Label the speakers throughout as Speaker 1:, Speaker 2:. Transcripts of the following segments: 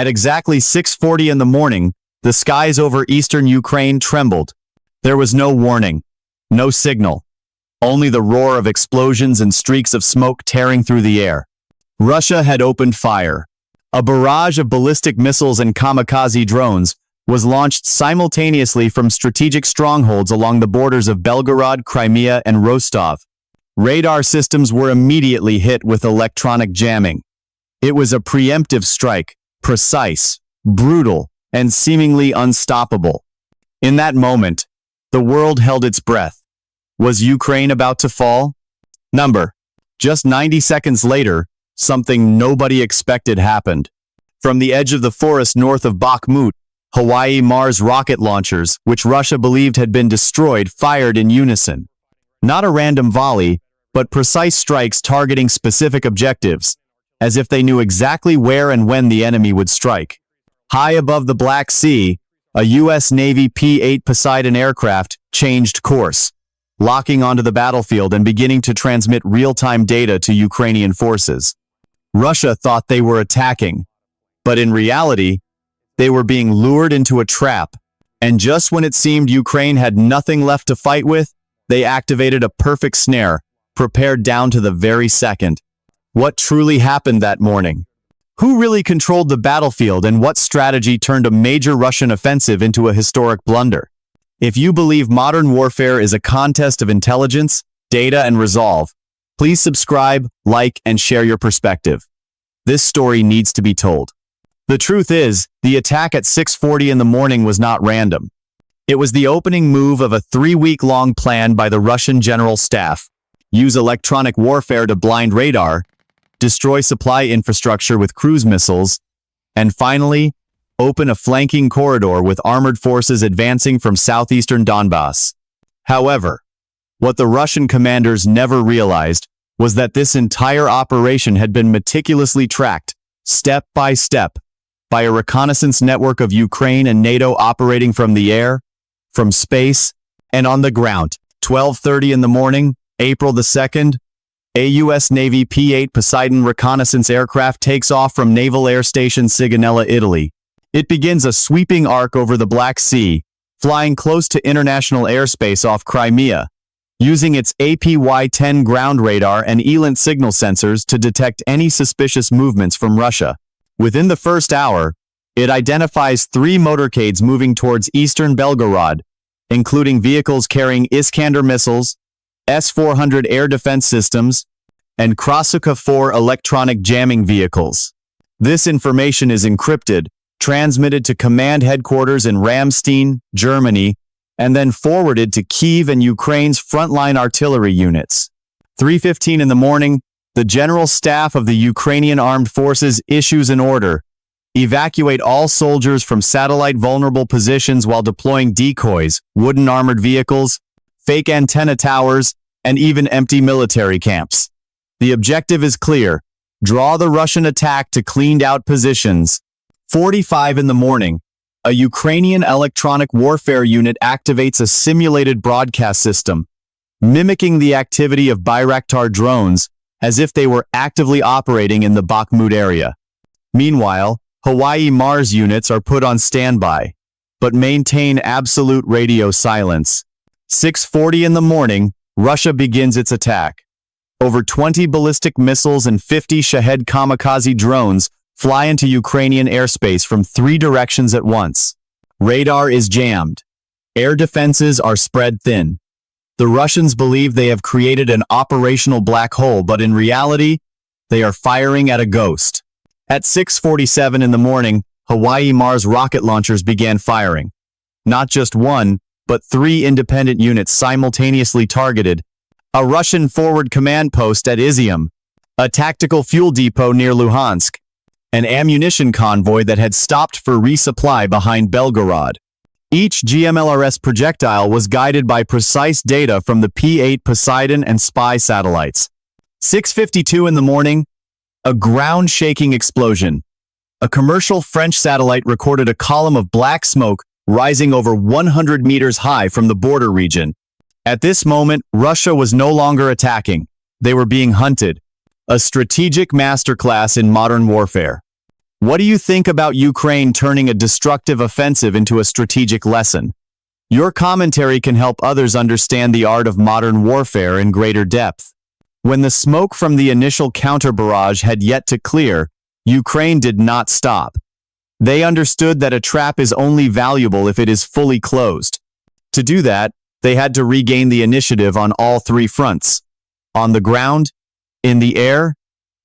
Speaker 1: At exactly 6:40 in the morning, the skies over eastern Ukraine trembled. There was no warning, no signal, only the roar of explosions and streaks of smoke tearing through the air. Russia had opened fire. A barrage of ballistic missiles and kamikaze drones was launched simultaneously from strategic strongholds along the borders of Belgorod, Crimea, and Rostov. Radar systems were immediately hit with electronic jamming. It was a preemptive strike, precise, brutal, and seemingly unstoppable. In that moment, the world held its breath. Was Ukraine about to fall? Just 90 seconds later, something nobody expected happened. From the edge of the forest north of Bakhmut, HIMARS rocket launchers, which Russia believed had been destroyed, fired in unison. Not a random volley, but precise strikes targeting specific objectives, as if they knew exactly where and when the enemy would strike. High above the Black Sea, a U.S. Navy P-8 Poseidon aircraft changed course, locking onto the battlefield and beginning to transmit real-time data to Ukrainian forces. Russia thought they were attacking, but in reality, they were being lured into a trap, and just when it seemed Ukraine had nothing left to fight with, they activated a perfect snare, prepared down to the very second. What truly happened that morning? Who really controlled the battlefield, and what strategy turned a major Russian offensive into a historic blunder? If you believe modern warfare is a contest of intelligence, data, and resolve, please subscribe, like, and share your perspective. This story needs to be told. The truth is, the attack at 6:40 in the morning was not random. It was the opening move of a 3-week-long plan by the Russian General Staff. Use electronic warfare to blind radar, destroy supply infrastructure with cruise missiles, and finally, open a flanking corridor with armored forces advancing from southeastern Donbass. However, what the Russian commanders never realized was that this entire operation had been meticulously tracked, step by step, by a reconnaissance network of Ukraine and NATO operating from the air, from space, and on the ground. 12:30 in the morning, April the 2nd, a U.S. Navy P-8 Poseidon reconnaissance aircraft takes off from Naval Air Station Sigonella, Italy. It begins a sweeping arc over the Black Sea, flying close to international airspace off Crimea, using its APY-10 ground radar and ELINT signal sensors to detect any suspicious movements from Russia. Within the first hour, it identifies 3 motorcades moving towards eastern Belgorod, including vehicles carrying Iskander missiles, S-400 air defense systems, and Krasukha-4 electronic jamming vehicles. This information is encrypted, transmitted to command headquarters in Ramstein, Germany, and then forwarded to Kyiv and Ukraine's frontline artillery units. 3:15 in the morning, the General Staff of the Ukrainian Armed Forces issues an order: evacuate all soldiers from satellite-vulnerable positions while deploying decoys, wooden armored vehicles, fake antenna towers, and even empty military camps. The objective is clear: draw the Russian attack to cleaned-out positions. 4:45 in the morning, a Ukrainian electronic warfare unit activates a simulated broadcast system, mimicking the activity of Bayraktar drones as if they were actively operating in the Bakhmut area. Meanwhile, HIMARS units are put on standby, but maintain absolute radio silence. 6:40 in the morning, Russia begins its attack. Over 20 ballistic missiles and 50 Shahed kamikaze drones fly into Ukrainian airspace from 3 directions at once. Radar is jammed. Air defenses are spread thin. The Russians believe they have created an operational black hole, but in reality, they are firing at a ghost. At 6:47 in the morning, HIMARS rocket launchers began firing. Not just one, but 3 independent units simultaneously targeted: a Russian forward command post at Izium, a tactical fuel depot near Luhansk, an ammunition convoy that had stopped for resupply behind Belgorod. Each GMLRS projectile was guided by precise data from the P-8 Poseidon and spy satellites. 6:52 in the morning, a ground-shaking explosion. A commercial French satellite recorded a column of black smoke rising over 100 meters high from the border region. At this moment, Russia was no longer attacking. They were being hunted. A strategic masterclass in modern warfare. What do you think about Ukraine turning a destructive offensive into a strategic lesson? Your commentary can help others understand the art of modern warfare in greater depth. When the smoke from the initial counter-barrage had yet to clear, Ukraine did not stop. They understood that a trap is only valuable if it is fully closed. To do that, they had to regain the initiative on all three fronts: on the ground, in the air,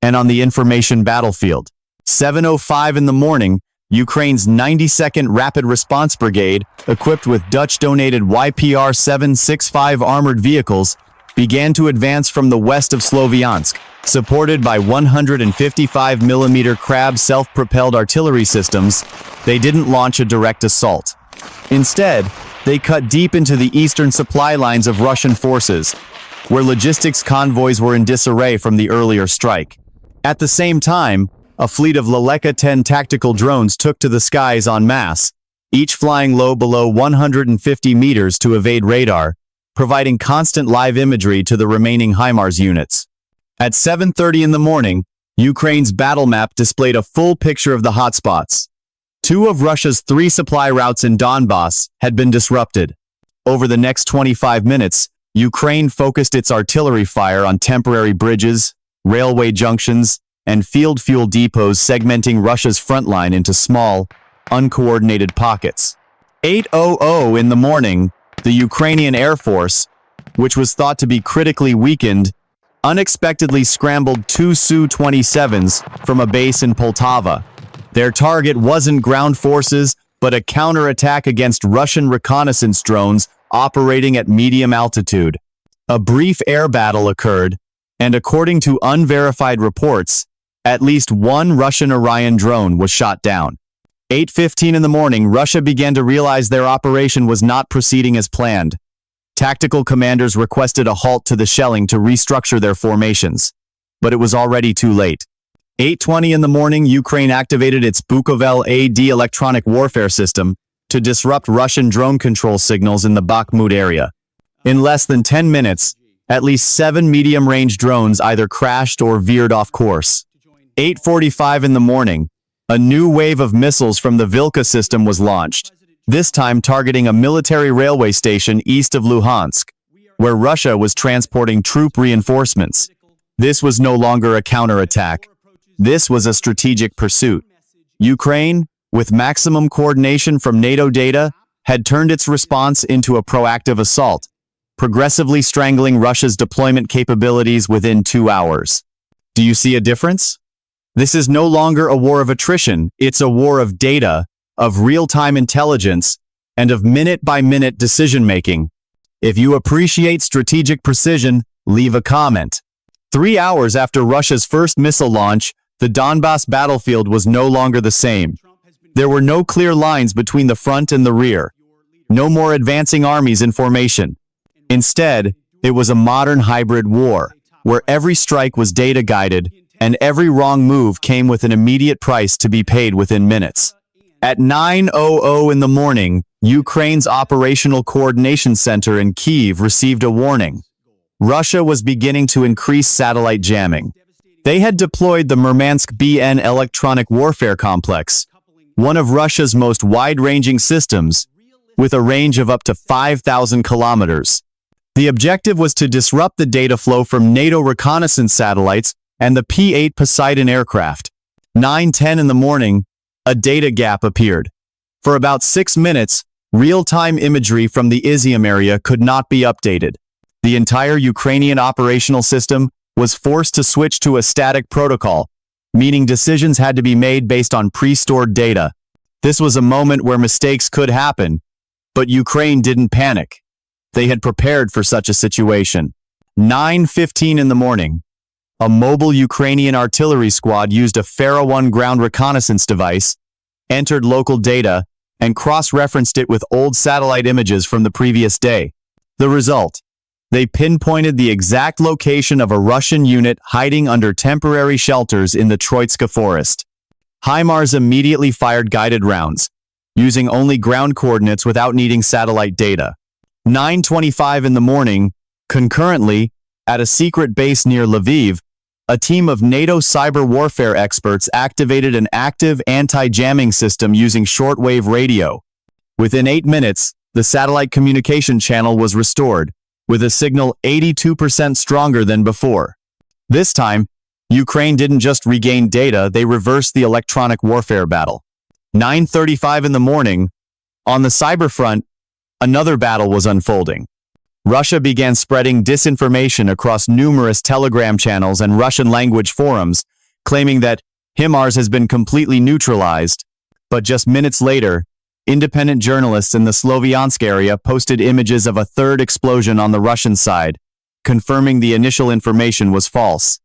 Speaker 1: and on the information battlefield. 7:05 in the morning, Ukraine's 92nd Rapid Response Brigade, equipped with Dutch-donated YPR 765 armored vehicles, began to advance from the west of Sloviansk, supported by 155mm Krab self-propelled artillery systems. They didn't launch a direct assault. Instead, they cut deep into the eastern supply lines of Russian forces, where logistics convoys were in disarray from the earlier strike. At the same time, a fleet of Leleka-10 tactical drones took to the skies en masse, each flying low below 150 meters to evade radar, providing constant live imagery to the remaining HIMARS units. At 7:30 in the morning, Ukraine's battle map displayed a full picture of the hotspots. Two of Russia's three supply routes in Donbass had been disrupted. Over the next 25 minutes, Ukraine focused its artillery fire on temporary bridges, railway junctions, and field fuel depots, segmenting Russia's front line into small, uncoordinated pockets. 8:00 in the morning, the Ukrainian Air Force, which was thought to be critically weakened, unexpectedly scrambled two Su-27s from a base in Poltava. Their target wasn't ground forces, but a counterattack against Russian reconnaissance drones operating at medium altitude. A brief air battle occurred, and according to unverified reports, at least one Russian Orion drone was shot down. 8:15 in the morning, Russia began to realize their operation was not proceeding as planned. Tactical commanders requested a halt to the shelling to restructure their formations, but it was already too late. 8:20 in the morning, Ukraine activated its Bukovel AD electronic warfare system to disrupt Russian drone control signals in the Bakhmut area. In less than 10 minutes, at least 7 medium-range drones either crashed or veered off course. 8:45 in the morning, a new wave of missiles from the Vilka system was launched, this time targeting a military railway station east of Luhansk, where Russia was transporting troop reinforcements. This was no longer a counterattack. This was a strategic pursuit. Ukraine, with maximum coordination from NATO data, had turned its response into a proactive assault, progressively strangling Russia's deployment capabilities within 2 hours. Do you see a difference? This is no longer a war of attrition, it's a war of data, of real-time intelligence, and of minute-by-minute decision-making. If you appreciate strategic precision, leave a comment. 3 hours after Russia's first missile launch, the Donbass battlefield was no longer the same. There were no clear lines between the front and the rear. No more advancing armies in formation. Instead, it was a modern hybrid war, where every strike was data-guided, and every wrong move came with an immediate price to be paid within minutes. At 9:00 in the morning, Ukraine's Operational Coordination Center in Kyiv received a warning. Russia was beginning to increase satellite jamming. They had deployed the Murmansk BN electronic warfare complex, one of Russia's most wide-ranging systems, with a range of up to 5,000 kilometers. The objective was to disrupt the data flow from NATO reconnaissance satellites and the P-8 Poseidon aircraft. 9:10 in the morning, a data gap appeared. For about 6 minutes, real-time imagery from the Izium area could not be updated. The entire Ukrainian operational system was forced to switch to a static protocol, meaning decisions had to be made based on pre-stored data. This was a moment where mistakes could happen, but Ukraine didn't panic. They had prepared for such a situation. 9:15 in the morning, a mobile Ukrainian artillery squad used a Pharaoh 1 ground reconnaissance device, entered local data, and cross-referenced it with old satellite images from the previous day. The result: they pinpointed the exact location of a Russian unit hiding under temporary shelters in the Troitska forest. HIMARS immediately fired guided rounds, using only ground coordinates without needing satellite data. 9:25 in the morning, concurrently, at a secret base near Lviv, a team of NATO cyber warfare experts activated an active anti-jamming system using shortwave radio. Within 8 minutes, the satellite communication channel was restored, with a signal 82% stronger than before. This time, Ukraine didn't just regain data, they reversed the electronic warfare battle. 9:35 in the morning, on the cyber front, another battle was unfolding. Russia began spreading disinformation across numerous Telegram channels and Russian-language forums, claiming that HIMARS has been completely neutralized. But just minutes later, independent journalists in the Sloviansk area posted images of a third explosion on the Russian side, confirming the initial information was false.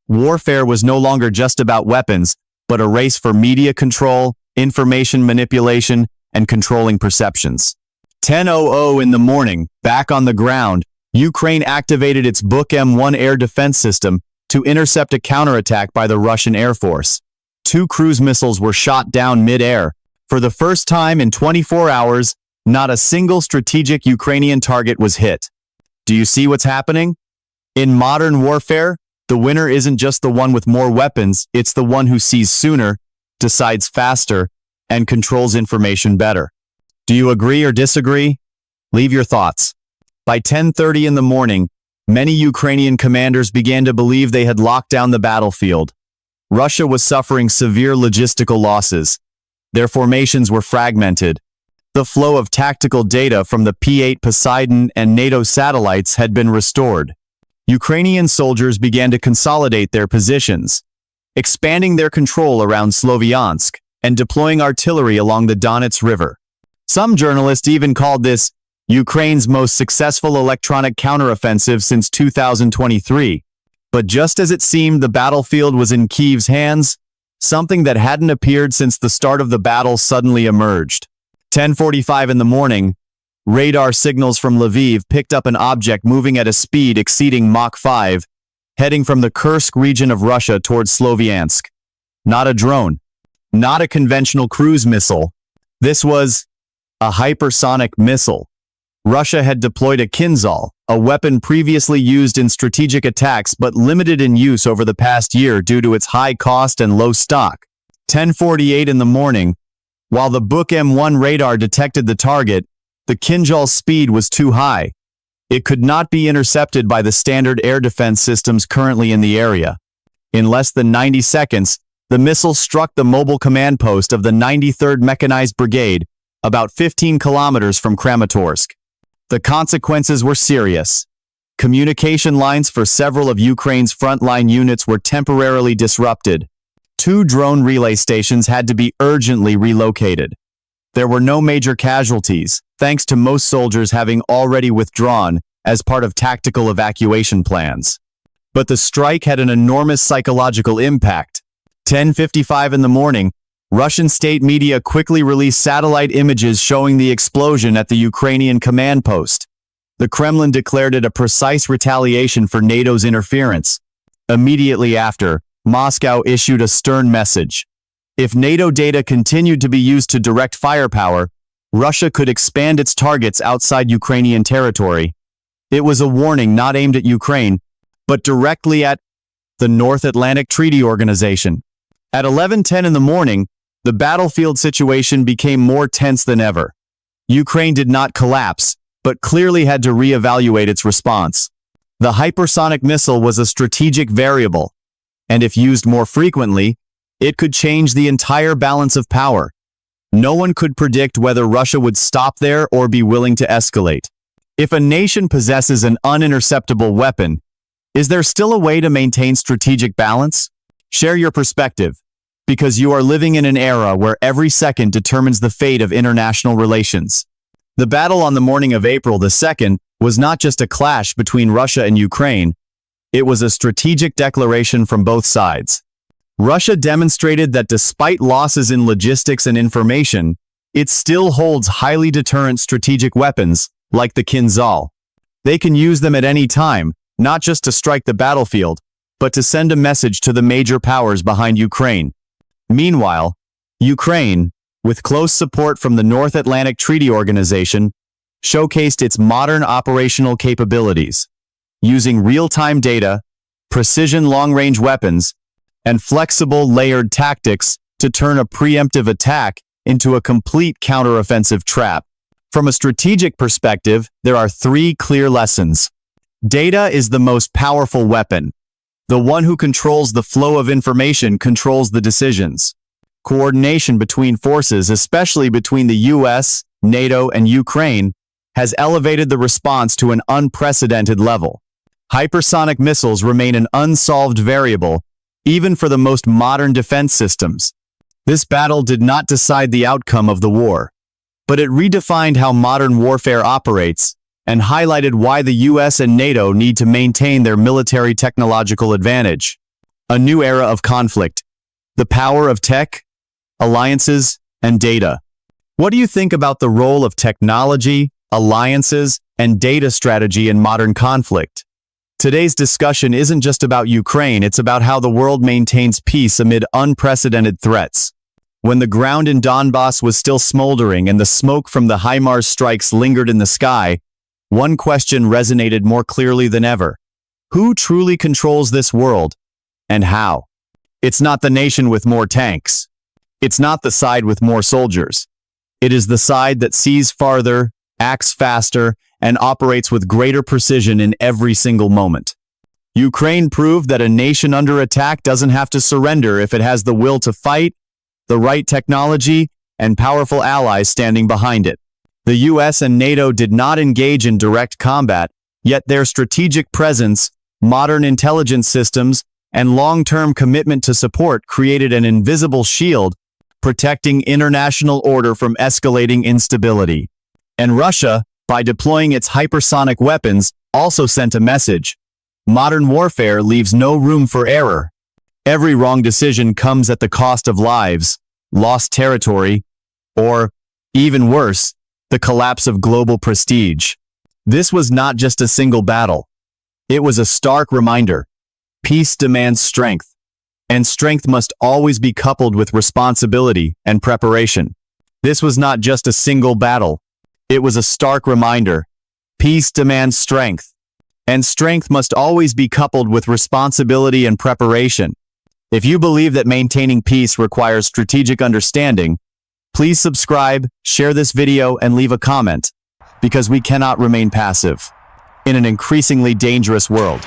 Speaker 1: Warfare was no longer just about weapons, but a race for media control, information manipulation, and controlling perceptions. 10:00 in the morning, back on the ground, Ukraine activated its Buk M1 air defense system to intercept a counterattack by the Russian Air Force. 2 cruise missiles were shot down mid-air. For the first time in 24 hours, not a single strategic Ukrainian target was hit. Do you see what's happening? In modern warfare, the winner isn't just the one with more weapons, it's the one who sees sooner, decides faster, and controls information better. Do you agree or disagree? Leave your thoughts. By 10:30 in the morning, many Ukrainian commanders began to believe they had locked down the battlefield. Russia was suffering severe logistical losses. Their formations were fragmented. The flow of tactical data from the P-8 Poseidon and NATO satellites had been restored. Ukrainian soldiers began to consolidate their positions, expanding their control around Sloviansk and deploying artillery along the Donets River. Some journalists even called this Ukraine's most successful electronic counteroffensive since 2023. But just as it seemed the battlefield was in Kyiv's hands, something that hadn't appeared since the start of the battle suddenly emerged. 10:45 in the morning, radar signals from Lviv picked up an object moving at a speed exceeding Mach 5, heading from the Kursk region of Russia towards Sloviansk. Not a drone, not a conventional cruise missile. This was a hypersonic missile. Russia had deployed a Kinzhal, a weapon previously used in strategic attacks but limited in use over the past year due to its high cost and low stock. 10:48 in the morning, while the Buk M1 radar detected the target, the Kinzhal's speed was too high. It could not be intercepted by the standard air defense systems currently in the area. In less than 90 seconds, the missile struck the mobile command post of the 93rd Mechanized Brigade, about 15 kilometers from Kramatorsk. The consequences were serious. Communication lines for several of Ukraine's frontline units were temporarily disrupted. 2 drone relay stations had to be urgently relocated. There were no major casualties, thanks to most soldiers having already withdrawn as part of tactical evacuation plans. But the strike had an enormous psychological impact. 10:55 in the morning, Russian state media quickly released satellite images showing the explosion at the Ukrainian command post. The Kremlin declared it a precise retaliation for NATO's interference. Immediately after, Moscow issued a stern message. If NATO data continued to be used to direct firepower, Russia could expand its targets outside Ukrainian territory. It was a warning not aimed at Ukraine, but directly at the North Atlantic Treaty Organization. At 11:10 in the morning, the battlefield situation became more tense than ever. Ukraine did not collapse, but clearly had to reevaluate its response. The hypersonic missile was a strategic variable, and if used more frequently, it could change the entire balance of power. No one could predict whether Russia would stop there or be willing to escalate. If a nation possesses an uninterceptable weapon, is there still a way to maintain strategic balance? Share your perspective, because you are living in an era where every second determines the fate of international relations. The battle on the morning of April the 2nd was not just a clash between Russia and Ukraine, it was a strategic declaration from both sides. Russia demonstrated that despite losses in logistics and information, it still holds highly deterrent strategic weapons, like the Kinzhal. They can use them at any time, not just to strike the battlefield, but to send a message to the major powers behind Ukraine. Meanwhile, Ukraine, with close support from the North Atlantic Treaty Organization, showcased its modern operational capabilities. Using real-time data, precision long-range weapons, and flexible layered tactics to turn a preemptive attack into a complete counteroffensive trap. From a strategic perspective, there are three clear lessons. Data is the most powerful weapon. The one who controls the flow of information controls the decisions. Coordination between forces, especially between the US, NATO, and Ukraine, has elevated the response to an unprecedented level. Hypersonic missiles remain an unsolved variable, even for the most modern defense systems. This battle did not decide the outcome of the war, but it redefined how modern warfare operates and highlighted why the US and NATO need to maintain their military technological advantage. A new era of conflict. The power of tech, alliances, and data. What do you think about the role of technology, alliances, and data strategy in modern conflict? Today's discussion isn't just about Ukraine, it's about how the world maintains peace amid unprecedented threats. When the ground in Donbass was still smoldering and the smoke from the HIMARS strikes lingered in the sky, one question resonated more clearly than ever. Who truly controls this world, and how? It's not the nation with more tanks. It's not the side with more soldiers. It is the side that sees farther, acts faster, and operates with greater precision in every single moment. Ukraine proved that a nation under attack doesn't have to surrender if it has the will to fight, the right technology, and powerful allies standing behind it. The US and NATO did not engage in direct combat, yet their strategic presence, modern intelligence systems, and long-term commitment to support created an invisible shield, protecting international order from escalating instability. And Russia, by deploying its hypersonic weapons, also sent a message. Modern warfare leaves no room for error. Every wrong decision comes at the cost of lives, lost territory, or, even worse, the collapse of global prestige. This was not just a single battle. It was a stark reminder. Peace demands strength, and strength must always be coupled with responsibility and preparation. This was not just a single battle. It was a stark reminder. Peace demands strength, and strength must always be coupled with responsibility and preparation. If you believe that maintaining peace requires strategic understanding, please subscribe, share this video, and leave a comment, because we cannot remain passive in an increasingly dangerous world.